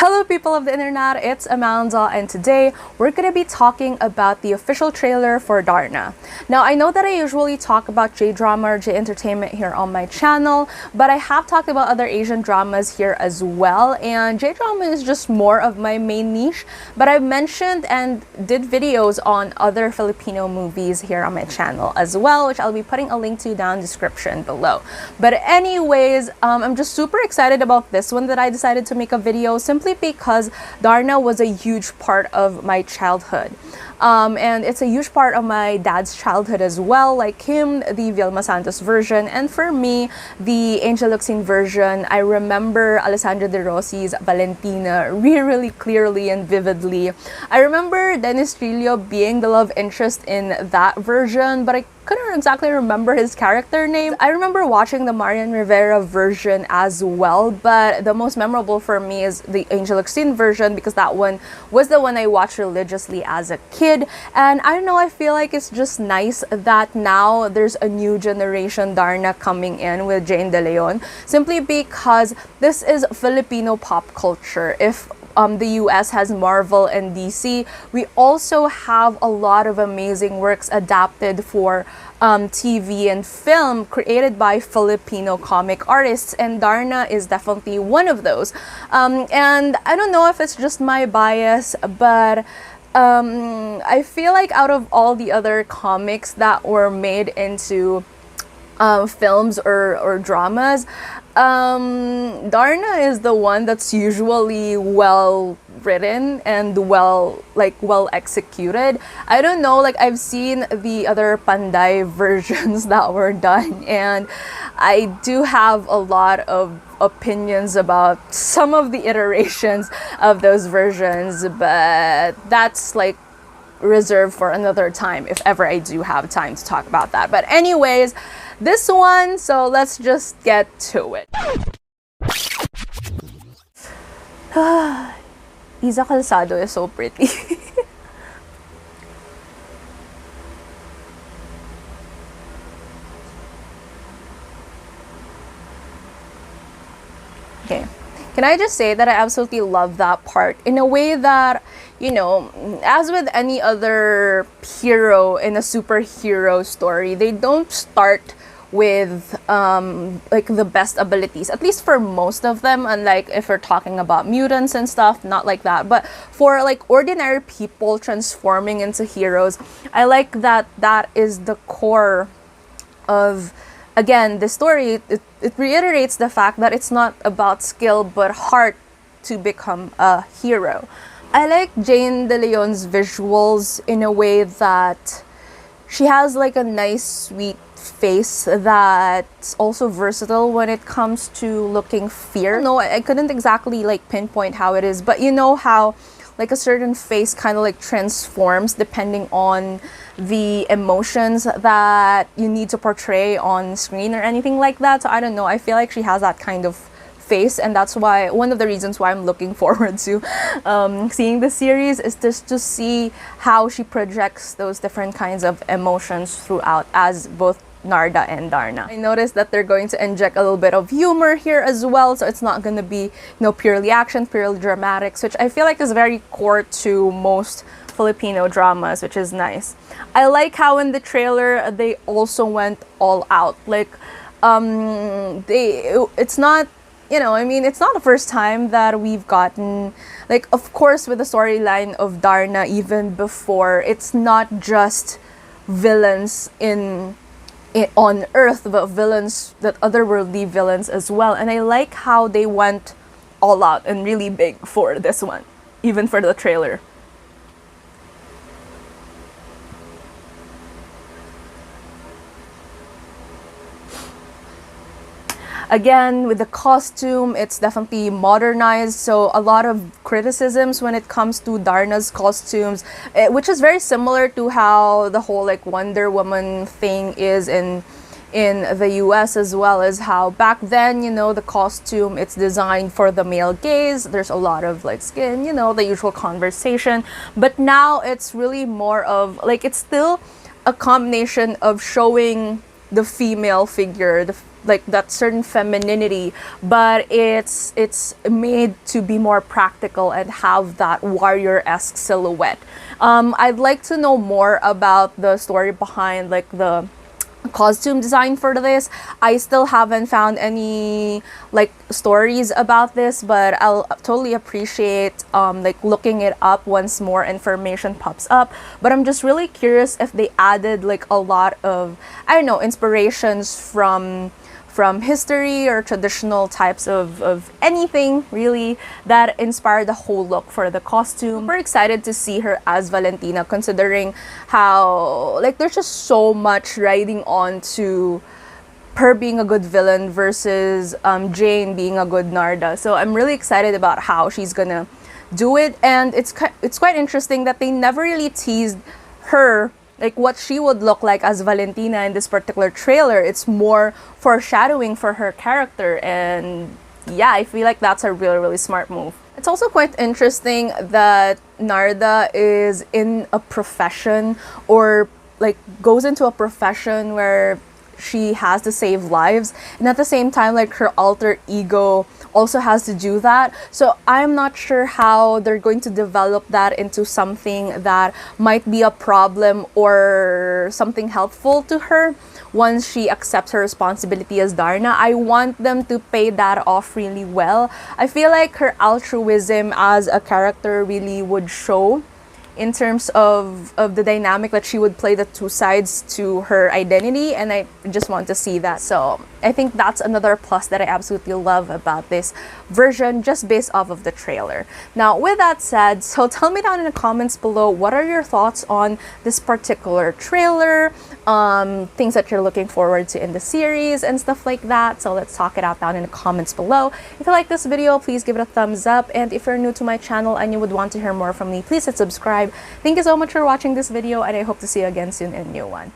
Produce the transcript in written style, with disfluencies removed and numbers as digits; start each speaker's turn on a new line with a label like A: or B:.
A: Hello people of the internet, it's Amanda, and today we're going to be talking about the official trailer for Darna. Now I know that I usually talk about J-drama or J-entertainment here on my channel, but I have talked about other Asian dramas here as well, and J-drama is just more of my main niche, but I've mentioned and did videos on other Filipino movies here on my channel as well, which I'll be putting a link to down in the description below. But anyways, I'm just super excited about this one that I decided to make a video simply because Darna was a huge part of my childhood. And it's a huge part of my dad's childhood as well, like him, the Vilma Santos version, and for me, the Angel Locsin version. I remember Alessandra De Rossi's Valentina really clearly and vividly. I remember Dennis Trillo being the love interest in that version, but I couldn't exactly remember his character name. I remember watching the Marian Rivera version as well, but the most memorable for me is the Angel Locsin version because that one was the one I watched religiously as a kid. And I don't know, I feel like it's just nice that now there's a new generation Darna coming in with Jane De Leon, simply because this is Filipino pop culture. If the US has Marvel and DC, we also have a lot of amazing works adapted for TV and film created by Filipino comic artists, and Darna is definitely one of those. And I don't know if it's just my bias, but I feel like out of all the other comics that were made into films or dramas, Darna is the one that's usually well written and well executed. I don't know, like I've seen the other Panday versions that were done, and I do have a lot of opinions about some of the iterations of those versions, but that's like reserved for another time if ever I do have time to talk about that. But anyways, this one, so let's just get to it. Iza Calzado is so pretty. Okay, can I just say that I absolutely love that part in a way that, you know, as with any other hero in a superhero story, they don't start with like the best abilities, at least for most of them, unlike if we're talking about mutants and stuff, not like that. But for like ordinary people transforming into heroes, I like that that is the core of, again, the story. It reiterates the fact that it's not about skill but heart to become a hero. I like Jane De Leon's visuals in a way that she has like a nice sweet face that's also versatile when it comes to looking fierce. No, I couldn't exactly like pinpoint how it is, but you know how like a certain face kind of like transforms depending on the emotions that you need to portray on screen or anything like that. So I don't know, I feel like she has that kind of face, and that's why one of the reasons why I'm looking forward to seeing the series is just to see how she projects those different kinds of emotions throughout as both Narda and Darna. I noticed that they're going to inject a little bit of humor here as well, so it's not going to be, you know, purely action, purely dramatics, which I feel like is very core to most Filipino dramas, which is nice. I like how in the trailer they also went all out. Like it's not, you know, I mean, it's not the first time that we've gotten, like, of course, with the storyline of Darna, even before, it's not just villains on Earth, but villains, that otherworldly villains as well. And I like how they went all out and really big for this one, even for the trailer. Again, with the costume, it's definitely modernized, so a lot of criticisms when it comes to Darna's costumes, which is very similar to how the whole like Wonder Woman thing is in the US, as well as how back then, you know, the costume, it's designed for the male gaze. There's a lot of like skin, you know, the usual conversation. But now it's really more of like, it's still a combination of showing the female figure, like that certain femininity, but it's made to be more practical and have that warrior-esque silhouette. I'd like to know more about the story behind like the costume design for this. I still haven't found any like stories about this, but I'll totally appreciate like looking it up once more information pops up. But I'm just really curious if they added like a lot of, I don't know, inspirations from history or traditional types of anything really that inspired the whole look for the costume. We're excited to see her as Valentina, considering how like there's just so much riding on to her being a good villain versus Jane being a good Narda. So I'm really excited about how she's gonna do it, and it's quite interesting that they never really teased her, like what she would look like as Valentina in this particular trailer. It's more foreshadowing for her character, and yeah, I feel like that's a really, really smart move. It's also quite interesting that Narda is in a profession, or like goes into a profession where she has to save lives, and at the same time like her alter ego also has to do that. So I'm not sure how they're going to develop that into something that might be a problem or something helpful to her once she accepts her responsibility as Darna. I want them to pay that off really well. I feel like her altruism as a character really would show in terms of the dynamic that she would play the two sides to her identity, and I just want to see that. So I think that's another plus that I absolutely love about this version, just based off of the trailer. Now with that said, so tell me down in the comments below, what are your thoughts on this particular trailer, things that you're looking forward to in the series and stuff like that. So let's talk it out down in the comments below. If you like this video, please give it a thumbs up, and if you're new to my channel and you would want to hear more from me, please hit subscribe. Thank you so much for watching this video, and I hope to see you again soon in a new one.